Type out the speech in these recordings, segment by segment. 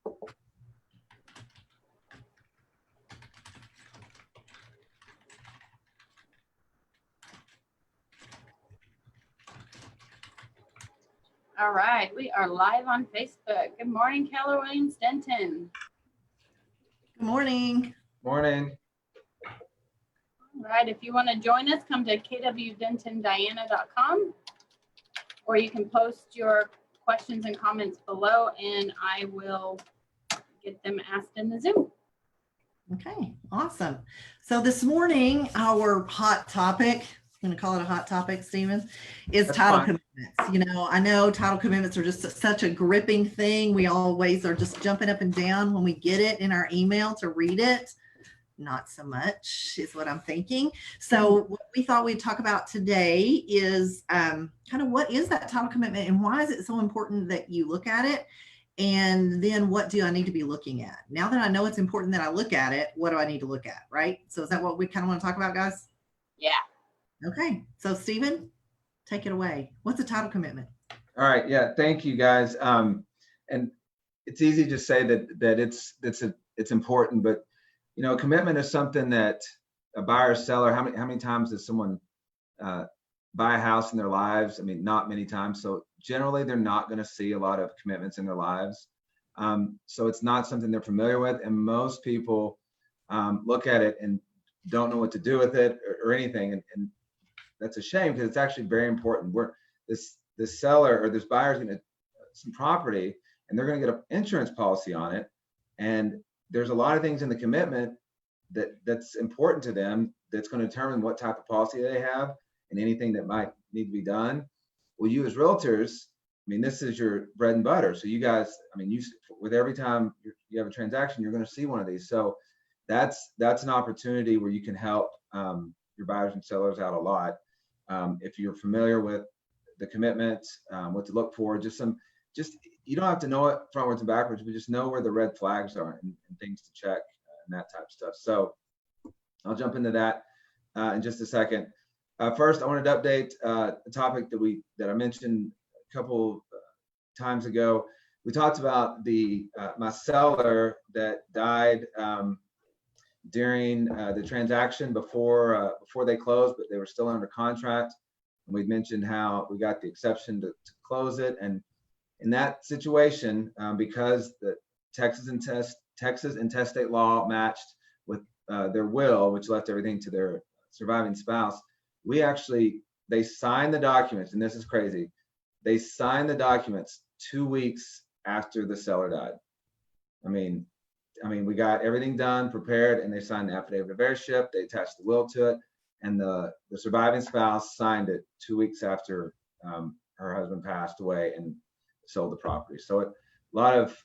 All right, we are live on Facebook. Good morning, Keller Williams Denton. Good morning. Morning. All right, if you want to join us, come to kwdentondiana.com, or you can post your questions and comments below, and I will get them asked in the Zoom. Okay, awesome. So this morning, our hot topic, I'm going to call it a hot topic, Stephen, is That's title fine. commitments. You know, I know title commitments are just such a gripping thing. We always are just jumping up and down when we get it in our email to read it. Not so much is what I'm thinking. So what we thought we'd talk about today is kind of what is that title commitment and why is it so important that you look at it? And then what do I need to be looking at? Now that I know it's important that I look at it, what do I need to look at, right? So is that what we kind of want to talk about, guys? Yeah. Okay. So Stephen, take it away. What's a title commitment? All right. Yeah. Thank you, guys. And it's easy to say that it's important, but you know, commitment is something that a buyer or seller. How many times does someone buy a house in their lives? I mean, not many times. So generally, they're not going to see a lot of commitments in their lives. So it's not something they're familiar with, and most people look at it and don't know what to do with it or anything. And that's a shame because it's actually very important. This seller or this buyer is going to some property, and they're going to get an insurance policy on it, and there's a lot of things in the commitment that's important to them that's going to determine what type of policy they have and anything that might need to be done. Well, you as realtors, I mean, this is your bread and butter. So you guys, I mean, with every time you have a transaction, you're going to see one of these. So that's an opportunity where you can help your buyers and sellers out a lot. If you're familiar with the commitments, what to look for, you don't have to know it frontwards and backwards, but just know where the red flags are and things to check and that type of stuff. So I'll jump into that in just a second. First, I wanted to update a topic that I mentioned a couple times ago. We talked about my seller that died during the transaction before they closed, but they were still under contract. And we'd mentioned how we got the exception to close it. And in that situation, because the Texas intestate law matched with their will, which left everything to their surviving spouse, they signed the documents, and this is crazy. They signed the documents 2 weeks after the seller died. I mean, we got everything done, prepared, and they signed the affidavit of heirship. They attached the will to it, and the surviving spouse signed it 2 weeks after her husband passed away and sold the property. So a lot of,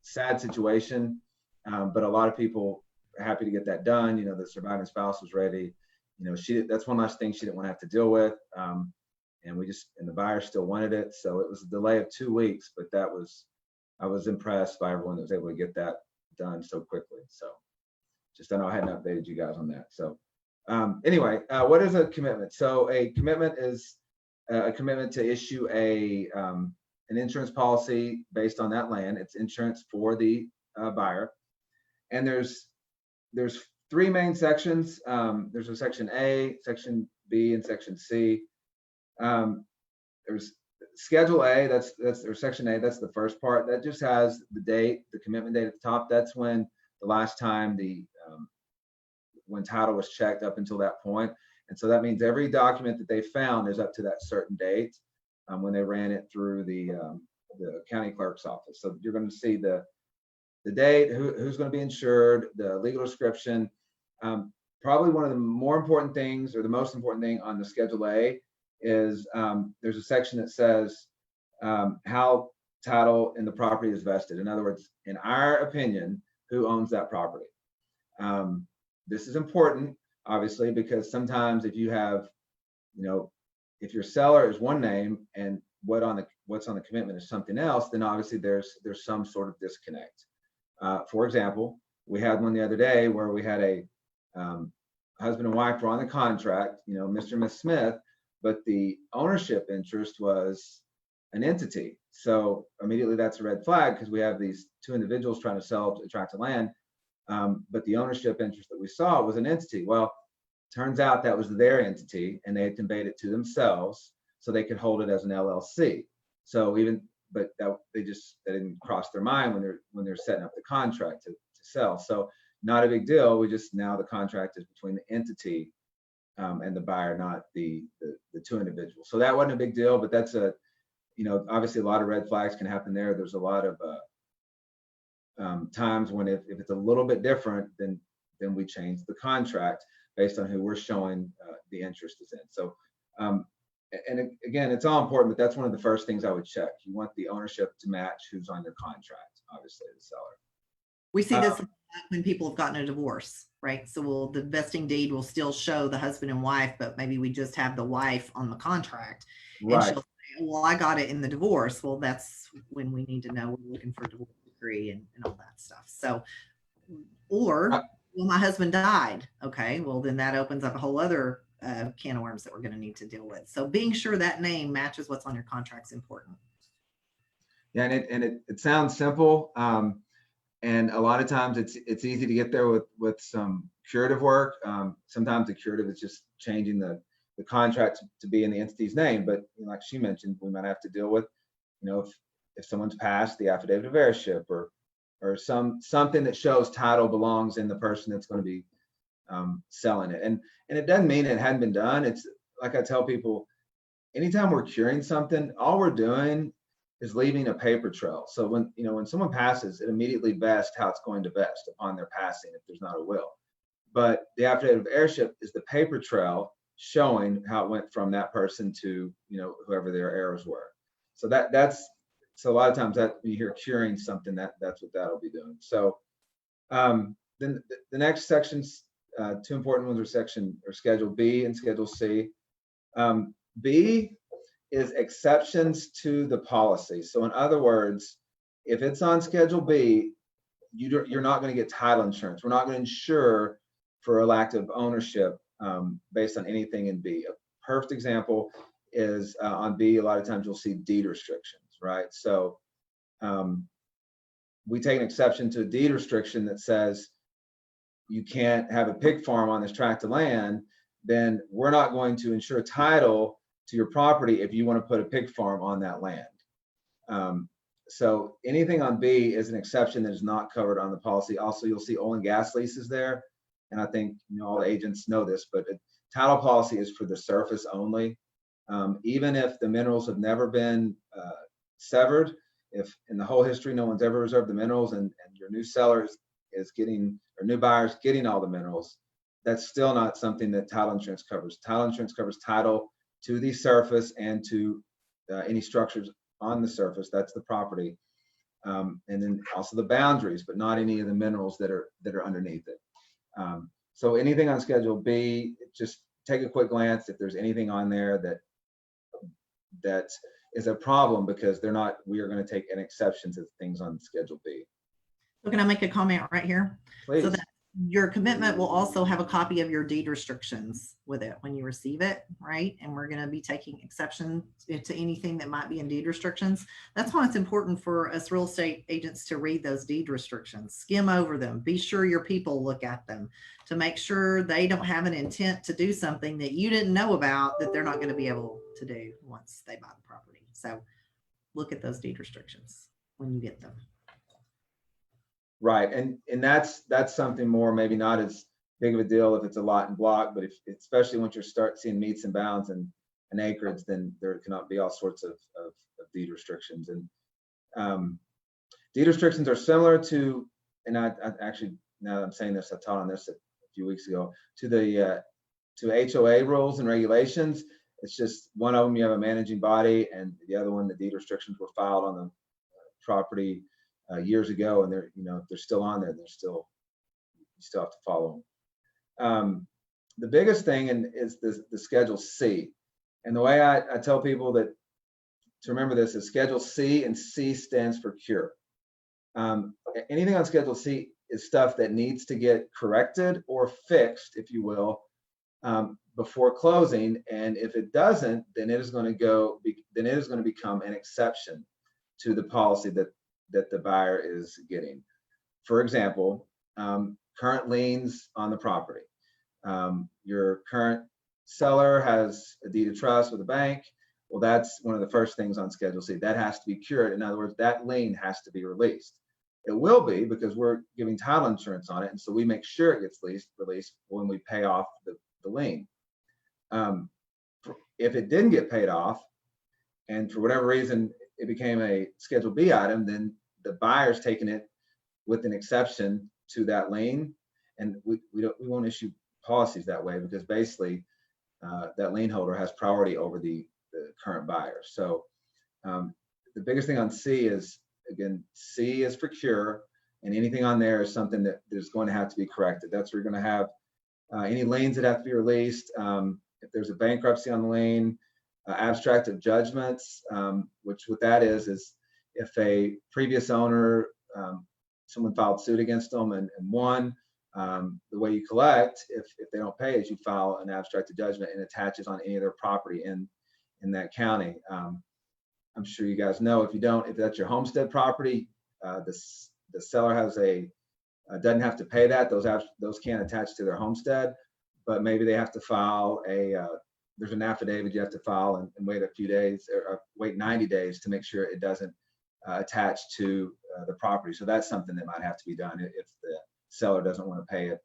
sad situation, but a lot of people are happy to get that done. You know, the surviving spouse was ready. You know, that's one last thing she didn't want to have to deal with. And the buyer still wanted it. So it was a delay of 2 weeks, but I was impressed by everyone that was able to get that done so quickly. So I know I hadn't updated you guys on that. So anyway, what is a commitment? So a commitment is a commitment to issue an insurance policy based on that land. It's insurance for the buyer. And there's three main sections. There's a section A, section B, and section C. There's Schedule A, or section A, that's the first part. That just has the date, the commitment date at the top. That's when the last time when title was checked up until that point. And so that means every document that they found is up to that certain date when they ran it through the county clerk's office. So you're going to see the date, who's going to be insured, the legal description. Probably one of the more important things, or the most important thing on the Schedule A, is there's a section that says how title in the property is vested. In other words, in our opinion, who owns that property. This is important, obviously, because sometimes if you have, if your seller is one name and what's on the commitment is something else, then obviously there's some sort of disconnect. For example, we had one the other day where we had a husband and wife were on the contract, Mr. and Ms. Smith, but the ownership interest was an entity. So immediately that's a red flag because we have these two individuals trying to sell a tract of land, but the ownership interest that we saw was an entity. Well, turns out that was their entity, and they had conveyed it to themselves so they could hold it as an LLC. So but they didn't cross their mind when they're setting up the contract to sell. So not a big deal. Now the contract is between the entity and the buyer, not the two individuals. So that wasn't a big deal, but that's obviously a lot of red flags can happen there. There's a lot of times when if it's a little bit different, then we change the contract based on who we're showing the interest is in. So, and again, it's all important, but that's one of the first things I would check. You want the ownership to match who's on your contract, obviously the seller. We see this when people have gotten a divorce, right? So the vesting deed will still show the husband and wife, but maybe we just have the wife on the contract. And Right. she'll say, well, I got it in the divorce. Well, that's when we need to know we're looking for a divorce decree and all that stuff. So, or, well, my husband died. Okay, well, then that opens up a whole other can of worms that we're going to need to deal with. So being sure that name matches what's on your contract is important. Yeah, and it sounds simple. And a lot of times it's easy to get there with some curative work. Sometimes the curative is just changing the contract to be in the entity's name. But like she mentioned, we might have to deal with, if someone's passed, the affidavit of heirship or something that shows title belongs in the person that's going to be selling it. And it doesn't mean it hadn't been done. It's like I tell people, anytime we're curing something, all we're doing is leaving a paper trail. So when someone passes, it immediately vests how it's going to vest upon their passing if there's not a will. But the affidavit of heirship is the paper trail showing how it went from that person to whoever their heirs were. So that's a lot of times that when you hear curing something, that's what that'll be doing. So then the next sections, two important ones are Schedule B and Schedule C. B is exceptions to the policy. So in other words, if it's on Schedule B, you're not going to get title insurance. We're not going to insure for a lack of ownership based on anything in B. A perfect example is on B, a lot of times you'll see deed restrictions, right? So we take an exception to a deed restriction that says you can't have a pig farm on this tract of land, then we're not going to insure title to your property if you want to put a pig farm on that land. So anything on B is an exception that is not covered on the policy. Also, you'll see oil and gas leases there. And I think all the agents know this, but title policy is for the surface only. Even if the minerals have never been severed, if in the whole history no one's ever reserved the minerals and your new seller is getting, or new buyers getting all the minerals, that's still not something that title insurance covers. Title insurance covers title to the surface and to any structures on the surface. That's the property, and then also the boundaries, but not any of the minerals that are underneath it. So anything on Schedule B, just take a quick glance if there's anything on there that is a problem, because we are going to take an exception to things on Schedule B. So can I make a comment right here? Please. So that your commitment will also have a copy of your deed restrictions with it when you receive it, right? And we're going to be taking exception to anything that might be in deed restrictions. That's why it's important for us real estate agents to read those deed restrictions, skim over them, be sure your people look at them to make sure they don't have an intent to do something that you didn't know about that they're not going to be able to do once they buy the property. So look at those deed restrictions when you get them. Right, and that's something more, maybe not as big of a deal if it's a lot and block, but especially once you start seeing meets and bounds and acreage, then there cannot be all sorts of deed restrictions. And deed restrictions are similar to, and I actually, now that I'm saying this, I taught on this a few weeks ago, to the to HOA rules and regulations. It's just one of them you have a managing body, and the other one, the deed restrictions were filed on the property years ago, and they're they're still on there. You still have to follow them. The biggest thing is the Schedule C, and the way I tell people to remember this is Schedule C, and C stands for cure. Anything on Schedule C is stuff that needs to get corrected or fixed, if you will, before closing. And if it doesn't, then it is going to become an exception to the policy that the buyer is getting. For example, current liens on the property. Your current seller has a deed of trust with a bank. Well, that's one of the first things on Schedule C. That has to be cured. In other words, that lien has to be released. It will be, because we're giving title insurance on it, and so we make sure it gets released when we pay off the lien. If it didn't get paid off, and for whatever reason it became a Schedule B item, then the buyer's taking it with an exception to that lien, and we won't issue policies that way, because basically that lien holder has priority over the current buyer. So the biggest thing on C is, again, C is for cure, and anything on there is something that is going to have to be corrected. That's where you're going to have any liens that have to be released. If there's a bankruptcy on the lien, abstract of judgments, which what that is if a previous owner, someone filed suit against them and won, the way you collect, if they don't pay, is you file an abstract of judgment and attaches on any of their property in that county. I'm sure you guys know, if that's your homestead property, the seller doesn't have to pay that. Those can't attach to their homestead, but maybe they have to file there's an affidavit you have to file and wait a few days, or wait 90 days to make sure it doesn't attach to the property. So that's something that might have to be done if the seller doesn't want to pay it.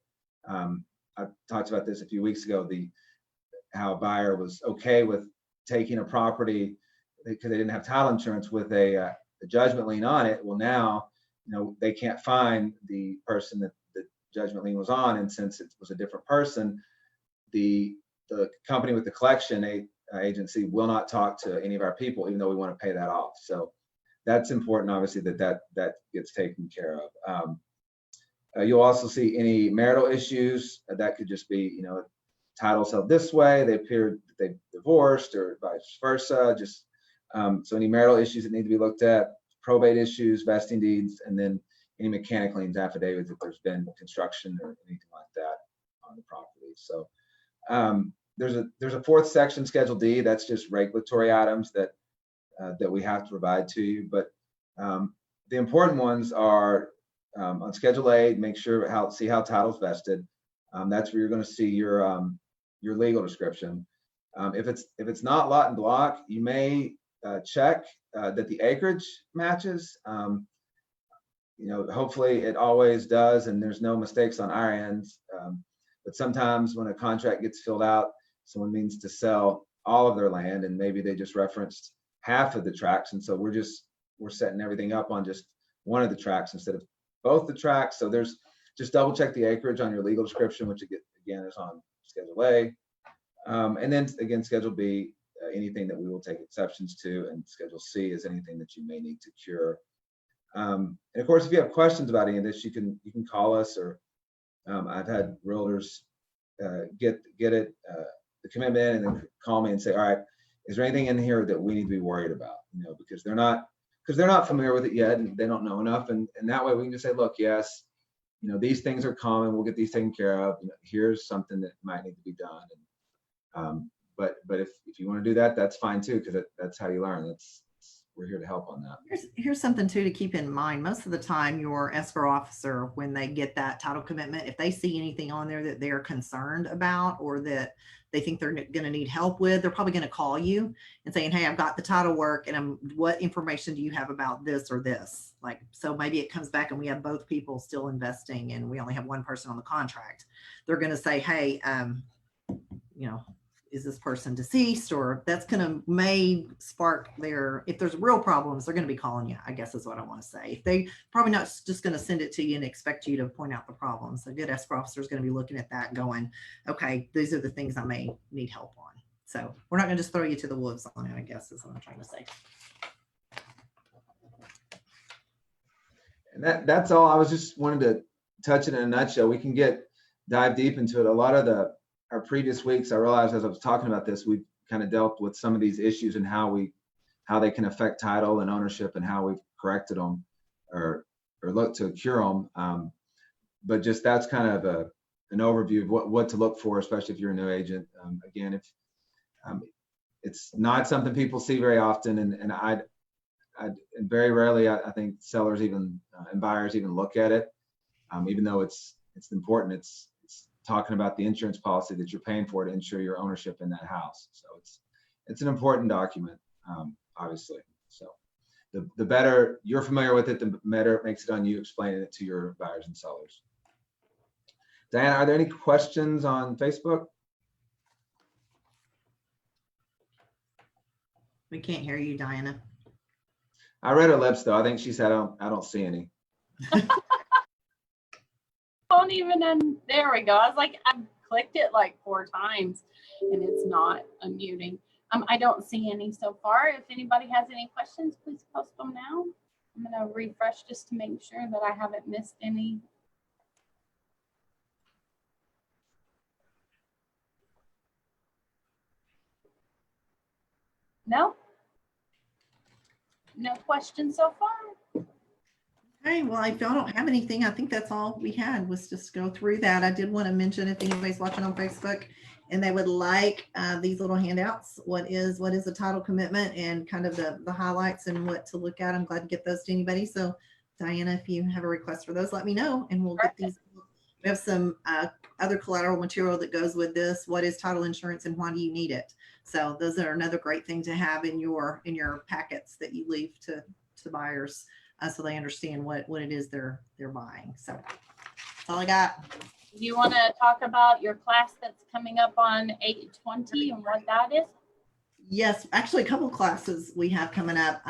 I talked about this a few weeks ago, how a buyer was okay with taking a property because they didn't have title insurance with a judgment lien on it. Well, now, they can't find the person that the judgment lien was on, and since it was a different person, the company with the collection agency will not talk to any of our people, even though we want to pay that off. So that's important, obviously, that gets taken care of. You'll also see any marital issues. That could just be, titles held this way, they appeared that they divorced, or vice versa. Just so any marital issues that need to be looked at, probate issues, vesting deeds, and then any mechanic liens, affidavits if there's been construction or anything like that on the property. So there's a fourth section, Schedule D. That's just regulatory items that we have to provide to you. But the important ones are on Schedule A. Make sure see how title's vested. That's where you're going to see your legal description. If it's not lot and block, you may check that the acreage matches. Hopefully it always does, and there's no mistakes on our ends. But sometimes when a contract gets filled out, someone means to sell all of their land, and maybe they just referenced half of the tracts, and so we're setting everything up on just one of the tracts instead of both the tracts. So just double check the acreage on your legal description, which again is on Schedule A. And then again, Schedule B, anything that we will take exceptions to, and Schedule C is anything that you may need to cure. And of course, if you have questions about any of this, you can call us, or I've had realtors get it, the commitment, and then call me and say, all right, is there anything in here that we need to be worried about? Because they're not familiar with it yet, and they don't know enough, and that way we can just say, look, yes, these things are common, we'll get these taken care of. Here's something that might need to be done. And but if you want to do that, that's fine too, because that's how you learn. We're here to help on that. Here's something too to keep in mind. Most of the time, your escrow officer, when they get that title commitment, if they see anything on there that they're concerned about or that they think they're going to need help with, they're probably going to call you and saying, hey, I've got the title work, and what information do you have about this or this? So maybe it comes back and we have both people still investing and we only have one person on the contract. They're going to say, hey, is this person deceased? Or that's may spark if there's real problems, they're going to be calling you, I guess is what I want to say. They probably not just going to send it to you and expect you to point out the problems. A good escrow officer is going to be looking at that going, okay, these are the things I may need help on. So we're not going to just throw you to the wolves on it, I guess is what I'm trying to say. And that's all. I was just wanted to touch it in a nutshell. We can dive deep into it. A lot of our previous weeks, I realized as I was talking about this, we've kind of dealt with some of these issues and how they can affect title and ownership, and how we've corrected them or looked to cure them. But just that's kind of an overview of what to look for, especially if you're a new agent. Again, if it's not something people see very often, and and very rarely I think sellers even and buyers even look at it, even though it's important. It's talking about the insurance policy that you're paying for to ensure your ownership in that house. So it's an important document, obviously. So the better you're familiar with it, the better it makes it on you explaining it to your buyers and sellers. Diana, are there any questions on Facebook? We can't hear you, Diana. I read her lips though. I think she said I don't see any. Don't even there we go. I was like, I've clicked it like 4 times and it's not unmuting. I don't see any so far. If anybody has any questions, please post them now. I'm going to refresh just to make sure that I haven't missed any. No? No questions so far? Okay, well, if y'all don't have anything, I think that's all we had was just go through that. I did want to mention if anybody's watching on Facebook and they would like these little handouts, what is a title commitment and kind of the highlights and what to look at. I'm glad to get those to anybody. So Diana, if you have a request for those, let me know and we'll get these. We have some other collateral material that goes with this. What is title insurance and why do you need it? So those are another great thing to have in your packets that you leave to buyers. So they understand what it is they're buying. So that's all I got. Do you want to talk about your class that's coming up on 8/20 and what that is? Yes, actually a couple of classes we have coming up.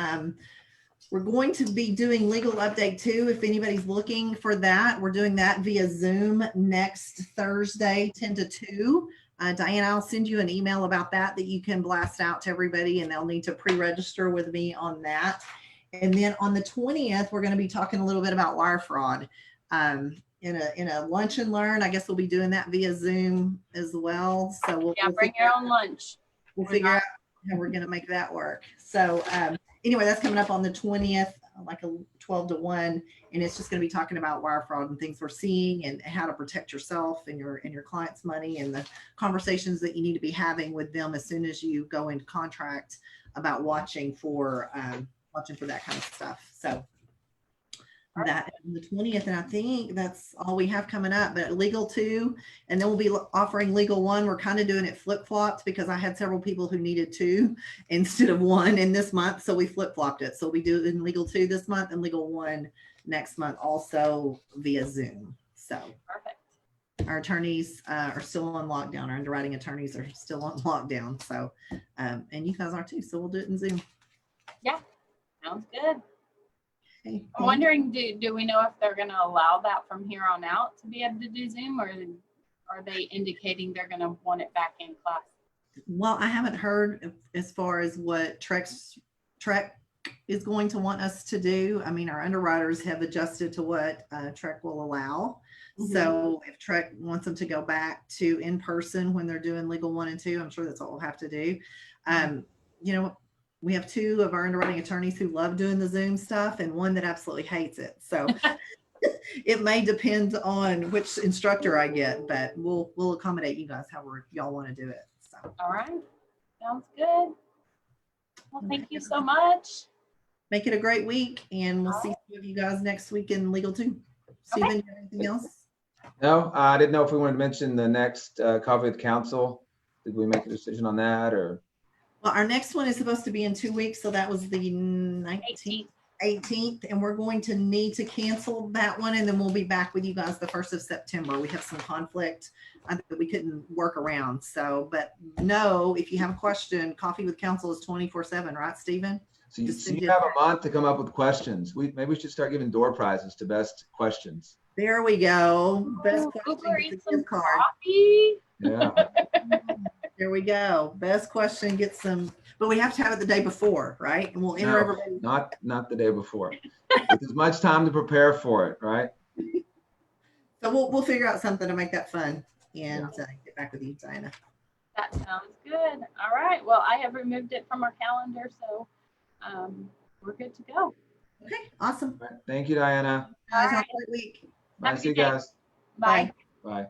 We're going to be doing legal update 2. If anybody's looking for that, we're doing that via Zoom next Thursday, 10 to 2. Diana, I'll send you an email about that you can blast out to everybody and they'll need to pre-register with me on that. And then on the 20th, we're going to be talking a little bit about wire fraud in a lunch and learn. I guess we'll be doing that via Zoom as well. So we'll bring your own lunch. We'll figure out how we're going to make that work. So anyway, that's coming up on the 20th, like a 12 to 1. And it's just going to be talking about wire fraud and things we're seeing and how to protect yourself and your client's money and the conversations that you need to be having with them as soon as you go into contract about watching for that kind of stuff. So that on the 20th, and I think that's all we have coming up, but legal 2, and then we'll be offering legal 1. We're kind of doing it flip-flopped because I had several people who needed 2 instead of 1 in this month. So we flip-flopped it. So we do it in legal 2 this month and legal 1 next month, also via Zoom. So perfect. Our attorneys are still on lockdown. Our underwriting attorneys are still on lockdown. So, and you guys are too. So we'll do it in Zoom. Yeah. Sounds good. Okay. I'm wondering, do we know if they're going to allow that from here on out to be able to do Zoom, or are they indicating they're going to want it back in class? Well, I haven't heard as far as what Trek is going to want us to do. I mean, our underwriters have adjusted to what Trek will allow. Mm-hmm. So if Trek wants them to go back to in person when they're doing legal 1 and 2, I'm sure that's what we'll have to do. You know, we have 2 of our underwriting attorneys who love doing the Zoom stuff and 1 that absolutely hates it. So it may depend on which instructor I get, but we'll accommodate you guys however y'all want to do it. So. All right. Sounds good. Well, thank you so much. Make it a great week, and we'll see some of you guys next week in legal 2. Steven, you have anything else? No, I didn't know if we wanted to mention the next coffee with counsel. Did we make a decision on that, or? Well, our next one is supposed to be in 2 weeks, so that was the 18th, and we're going to need to cancel that one, and then we'll be back with you guys the 1st of September. We have some conflict that we couldn't work around. So, but no, if you have a question, Coffee with Counsel is 24/7, right, Stephen? So you have a month to come up with questions. Maybe we should start giving door prizes to best questions. There we go. Best question gets a gift card. Coffee. Yeah. There we go. Best question gets some, but we have to have it the day before, right? And we'll enter everybody. Not the day before. With as much time to prepare for it, right? So we'll figure out something to make that fun and get back with you, Diana. That sounds good. All right. Well, I have removed it from our calendar, so we're good to go. Okay, awesome. Right. Thank you, Diana. Guys, have a great week. Bye. See you guys. Bye. Bye.